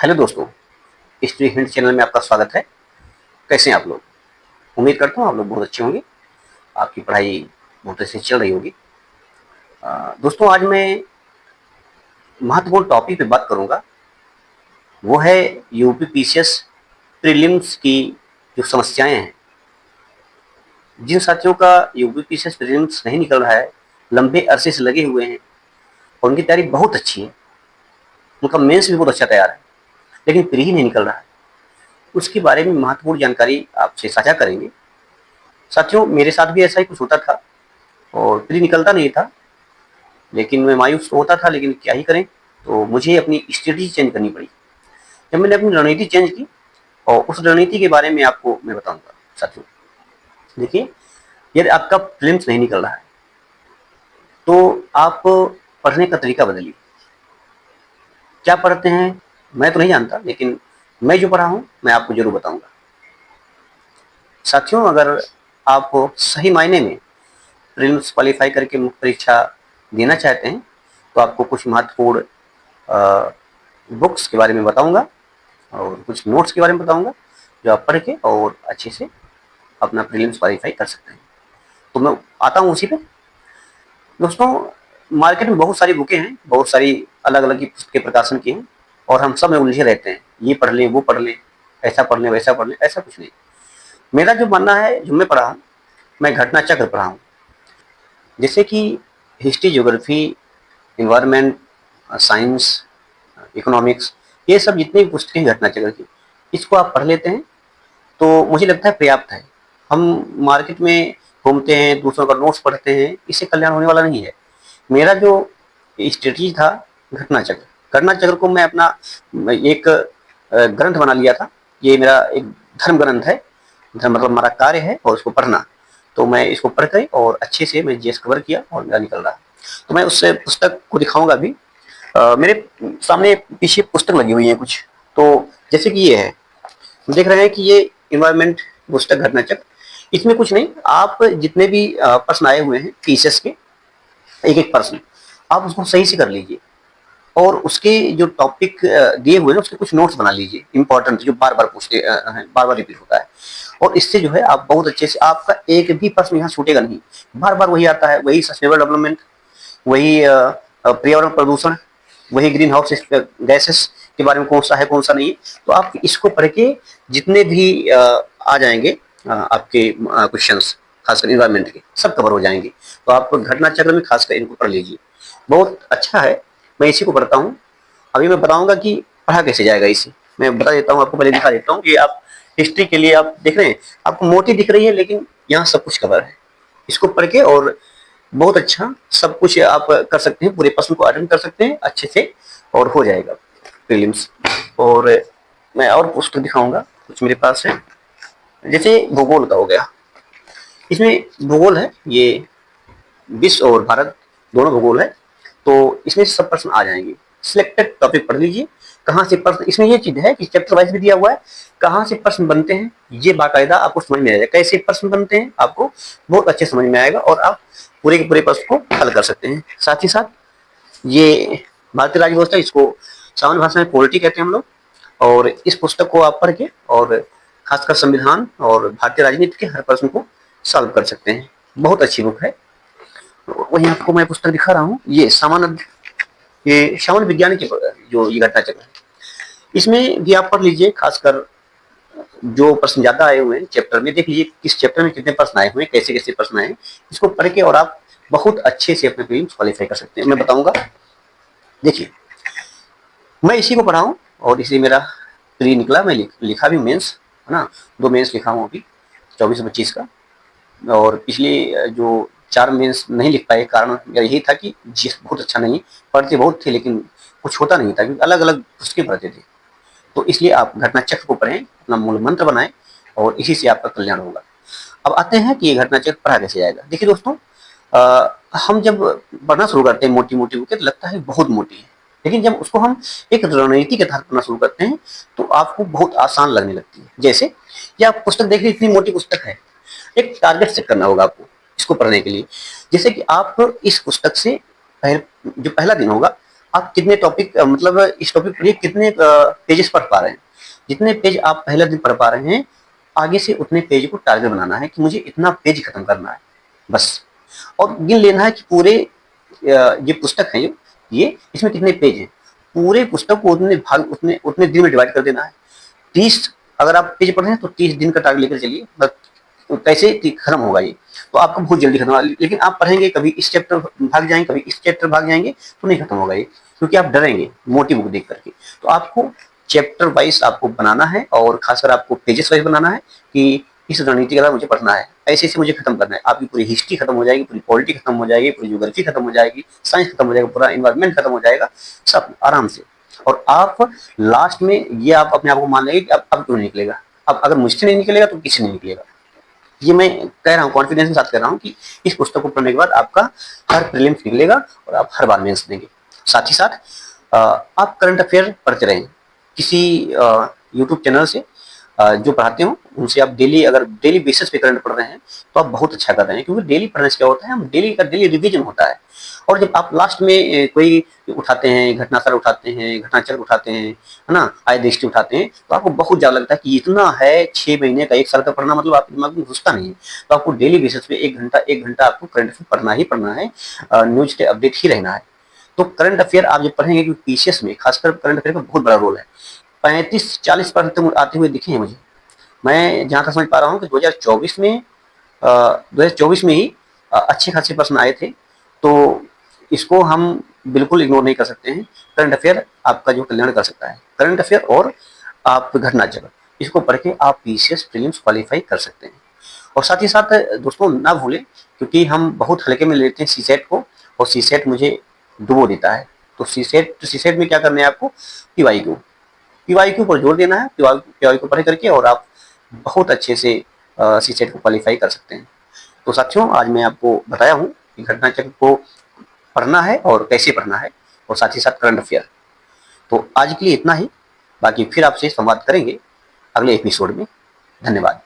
Hello दोस्तों, history hint channel में आपका स्वागत है। कैसे हैं आप लोग? उम्मीद करता हूँ आप लोग बहुत अच्छे होंगे। आपकी पढ़ाई बहुत अच्छे से चल रही होगी। दोस्तों, आज मैं महत्वपूर्ण टॉपिक पे बात करूँगा। वो है यूपी पीसीएस प्रीलिम्स की जो समस्याएं हैं। जिन साथियों का यूपी पीसीएस प्रीलिम्स नहीं निकल रहा है, लंबे अरसे से लगे हुए हैं और उनकी तैयारी बहुत अच्छी है, उनका मेंस भी बहुत अच्छा तैयार है, लेकिन प्री ही नहीं निकल रहा है, उसके बारे में महत्वपूर्ण जानकारी आपसे साझा करेंगे। साथियों, मेरे साथ भी ऐसा ही कुछ होता था और प्री निकलता नहीं था, लेकिन मैं मायूस तो होता था, लेकिन क्या ही करें। तो मुझे अपनी स्ट्रेटजी चेंज करनी पड़ी। जब मैंने अपनी रणनीति चेंज की और उस रणनीति के बारे में आपको मैं बताऊंगा। साथियों, देखिए, यदि आपका प्रीलिम्स नहीं निकल रहा है तो आप पढ़ने का तरीका बदलिए। क्या पढ़ते हैं मैं तो नहीं जानता, लेकिन मैं जो पढ़ा हूं मैं आपको जरूर बताऊंगा। साथियों, अगर आप सही मायने में प्रीलिम्स क्वालिफाई करके मुख्य परीक्षा देना चाहते हैं तो आपको कुछ महत्वपूर्ण बुक्स के बारे में बताऊंगा और कुछ नोट्स के बारे में बताऊंगा, जो आप पढ़ के और अच्छे से अपना प्रीलिम्स क्वालिफाई कर सकते हैं। तो मैं आता हूँ उसी पे। दोस्तों, मार्केट में बहुत सारी बुकें हैं, बहुत सारी अलग अलग की पुस्तकें प्रकाशन की हैं और हम सब में उलझे रहते हैं। ये पढ़ लें, वो पढ़ लें, ऐसा पढ़ लें, वैसा पढ़ लें। ऐसा कुछ नहीं। मेरा जो मानना है, जो मैं पढ़ा हूँ, मैं घटना चक्र पढ़ा हूँ। जैसे कि history, geography, environment, science, economics, ये सब जितनी भी पुस्तकें घटना चक्र की, इसको आप पढ़ लेते हैं तो मुझे लगता है पर्याप्त है। हम मार्केट में घूमते हैं, दूसरों का नोट्स पढ़ते हैं, इससे कल्याण होने वाला नहीं है। मेरा जो स्ट्रेटजी था, घटना चक्र, घटना चक्र को मैं अपना एक ग्रंथ बना लिया था। ये मेरा एक धर्म ग्रंथ है। धर्म मतलब हमारा कार्य है और उसको पढ़ना। तो मैं इसको पढ़ कर और अच्छे से मैं जीएस कवर किया और मेरा निकल रहा। तो मैं उस पुस्तक को दिखाऊंगा अभी। मेरे सामने पीछे पुस्तक लगी हुई है कुछ। तो जैसे कि ये है, देख रहे हैं कि ये इन्वायरमेंट पुस्तक घटना चक्र। इसमें कुछ नहीं, आप जितने भी प्रश्न आए हुए हैं पीसीएस के, एक एक प्रश्न आप उसको सही से कर लीजिए और उसके जो टॉपिक दिए हुए हैं उसके कुछ नोट्स बना लीजिए इंपॉर्टेंट, जो बार बार पूछते हैं, बार बार रिपीट होता है। और इससे जो है आप बहुत अच्छे से, आपका एक भी प्रश्न यहाँ छूटेगा नहीं। बार बार वही आता है, वही सस्टेनेबल डेवलपमेंट, वही पर्यावरण प्रदूषण, वही ग्रीन हाउस गैसेस के बारे में कौन सा है कौन सा नहीं है। तो आप इसको पढ़ के जितने भी आ जाएंगे आपके क्वेश्चंस, खासकर इन्वायरमेंट के, सब कवर हो जाएंगे। तो आप घटना चक्र में खासकर इनको पढ़ लीजिए, बहुत अच्छा है। मैं इसी को पढ़ता हूँ। अभी मैं बताऊंगा कि पढ़ा कैसे जाएगा इसे। मैं बता देता हूँ आपको, पहले दिखा देता हूँ कि आप हिस्ट्री के लिए आप देख रहे हैं, आपको मोटी दिख रही है, लेकिन यहाँ सब कुछ कवर है। इसको पढ़ के और बहुत अच्छा सब कुछ आप कर सकते हैं, पूरे प्रश्न को अटेंड कर सकते हैं अच्छे से और हो जाएगा प्रीलिम्स। और मैं और पुस्तक दिखाऊंगा, कुछ मेरे पास है। जैसे भूगोल का हो गया, इसमें भूगोल है, ये विश्व और भारत दोनों भूगोल है। तो इसमें सब प्रश्न आ जाएंगे। सिलेक्टेड टॉपिक पढ़ लीजिए, कहाँ से प्रश्न, इसमें ये चीज है कि चैप्टर वाइज भी दिया हुआ है, कहाँ से प्रश्न बनते हैं ये बाकायदा आपको समझ में आएगा। कैसे प्रश्न बनते हैं आपको बहुत अच्छे समझ में आएगा और आप पूरे के पूरे प्रश्न को हल कर सकते हैं। साथ ही साथ ये भारतीय राज्य व्यवस्था, इसको सामान्य भाषा में पॉलिटी कहते हैं हम लोग। और इस पुस्तक को आप पढ़ के और खासकर संविधान और भारतीय राजनीति के हर प्रश्न को सॉल्व कर सकते हैं। बहुत अच्छी बुक है। वही आपको मैं पुस्तक दिखा रहा हूँ, ये सामान्य, ये सामान्य विज्ञान की जो ये घटना चक्र है, इसमें भी आप पढ़ लीजिए। खासकर जो प्रश्न ज्यादा आए हुए हैं चैप्टर में, देख लीजिए किस चैप्टर में कितने प्रश्न आए हुए हैं, कैसे कैसे प्रश्न आए हैं। इसको पढ़ के और आप बहुत अच्छे से अपने प्रीलिम्स क्वालिफाई कर सकते हैं। मैं बताऊंगा। देखिए, मैं इसी को पढ़ा हूँ और इसी मेरा प्री निकला। मैं लिखा भी मेंस, है ना, 2 मेंस लिखा हूँ अभी 24-25 का। और पिछले जो 4 मेंस नहीं लिख पाए, कारण मेरा यही था कि जीएस बहुत अच्छा नहीं, पढ़ते बहुत थे लेकिन कुछ होता नहीं था, क्योंकि अलग अलग पुस्तकें पढ़ते थे। तो इसलिए आप घटना चक्र को पढ़ें, अपना मूल मंत्र बनाएं और इसी से आपका कल्याण होगा। अब आते हैं कि ये घटना चक्र पढ़ा कैसे जाएगा। देखिए दोस्तों, हम जब पढ़ना शुरू करते हैं मोटी मोटी बुकें तो लगता है बहुत मोटी है, लेकिन जब उसको हम एक रणनीति के तहत पढ़ना शुरू करते हैं तो आपको बहुत आसान लगने लगती है। जैसे ये आप पुस्तक देख लीजिए, इतनी मोटी पुस्तक है, एक टारगेट सेट करना होगा आपको इसको पढ़ने के लिए। जैसे कि आप इस पुस्तक से जो पहला दिन होगा आप कितने टॉपिक मतलब इस टॉपिक के लिए कितने पेजेस पढ़ पा रहे हैं। जितने पेज आप पहले दिन पढ़ पा रहे हैं, आगे से उतने पेज को टारगेट बनाना है कि मुझे इतना पेज खत्म करना है बस। और गिन लेना है कि पूरे ये पुस्तक है, ये इसमें कितने पेज हैं। पूरे पुस्तक को उतने भाग उतने उतने दिन में डिवाइड कर देना है। 30 अगर आप पेज पढ़ रहे हैं तो 30 दिन का टारगेट लेकर चलिए, तो कैसे खत्म होगा ये, तो आपका बहुत जल्दी खत्म होगा। लेकिन आप पढ़ेंगे, कभी इस चैप्टर भाग जाएंगे, कभी इस चैप्टर भाग जाएंगे, तो नहीं खत्म होगा ये, क्योंकि आप डरेंगे मोटी बुक देख करके। तो आपको चैप्टर वाइज आपको बनाना है, और खासकर आपको पेजेस वाइज बनाना है कि इस रणनीति का मुझे पढ़ना है, ऐसे ऐसे मुझे खत्म करना है। आपकी पूरी हिस्ट्री खत्म हो जाएगी, पूरी पॉलिटी खत्म हो जाएगी, पूरी ज्योग्राफी खत्म हो जाएगी, साइंस खत्म हो जाएगा, पूरा इन्वायरमेंट खत्म हो जाएगा, सब आराम से। और आप लास्ट में ये आप अपने आप को मान लेंगे कि अब क्यों नहीं निकलेगा, अब अगर मुझसे नहीं निकलेगा तो किसी नहीं निकलेगा। ये मैं कह रहा हूँ, कॉन्फिडेंस के साथ कह रहा हूँ कि इस पुस्तक को पढ़ने के बाद आपका हर प्रीलिम्स निकलेगा और आप हर बार मेंस देंगे। साथ ही साथ आप करंट अफेयर पढ़ते रहें, किसी यूट्यूब चैनल से जो पढ़ाते हो उनसे आप डेली, अगर डेली बेसिस पे करंट पढ़ रहे हैं तो आप बहुत अच्छा कर रहे हैं, क्योंकि डेली पढ़ने से क्या होता है, हम डेली का डेली रिवीजन होता है। और जब आप लास्ट में कोई उठाते हैं, घटनाचक्र उठाते हैं, घटनाचक्र उठाते हैं, है ना, आय दृष्टि उठाते हैं, तो आपको बहुत ज़्यादा लगता है कि इतना है, 6 महीने का 1 साल का पढ़ना, मतलब आपके दिमाग में घुसता नहीं है। तो आपको डेली बेसिस पे 1 घंटा आपको करंट अफेयर पढ़ना ही पढ़ना है, न्यूज के अपडेट ही रहना है। तो करंट अफेयर आप जब पढ़ेंगे, क्योंकि पीसीएस में खासकर करंट अफेयर का बहुत बड़ा रोल है। 35-40% आते हुए दिखे हैं मुझे। मैं जहाँ तक समझ पा रहा हूँ कि 2024 में ही अच्छे खासे प्रश्न आए थे। तो इसको हम बिल्कुल इग्नोर नहीं कर सकते हैं। करंट अफेयर आपका जो कल्याण कर सकता है, करंट अफेयर और आप घटना चक्र, इसको पढ़ के आप पीसीएस प्रीलिम्स क्वालिफाई कर सकते हैं। और साथ ही साथ दोस्तों ना भूलें, क्योंकि हम बहुत हल्के में लेते हैं सीसेट को, और सीसेट मुझे डुबो देता है। तो सीसेट में क्या करना है आपको, पीवाईक्यू पर जोर देना है। पीवाईक्यू पढ़ करके और आप बहुत अच्छे से सीसेट को क्वालिफाई कर सकते हैं। तो साथियों, आज मैं आपको बताया हूँ कि घटना चक्र को पढ़ना है और कैसे पढ़ना है, और साथ ही साथ करंट अफेयर। तो आज के लिए इतना ही, बाकी फिर आपसे संवाद करेंगे अगले एपिसोड में। धन्यवाद।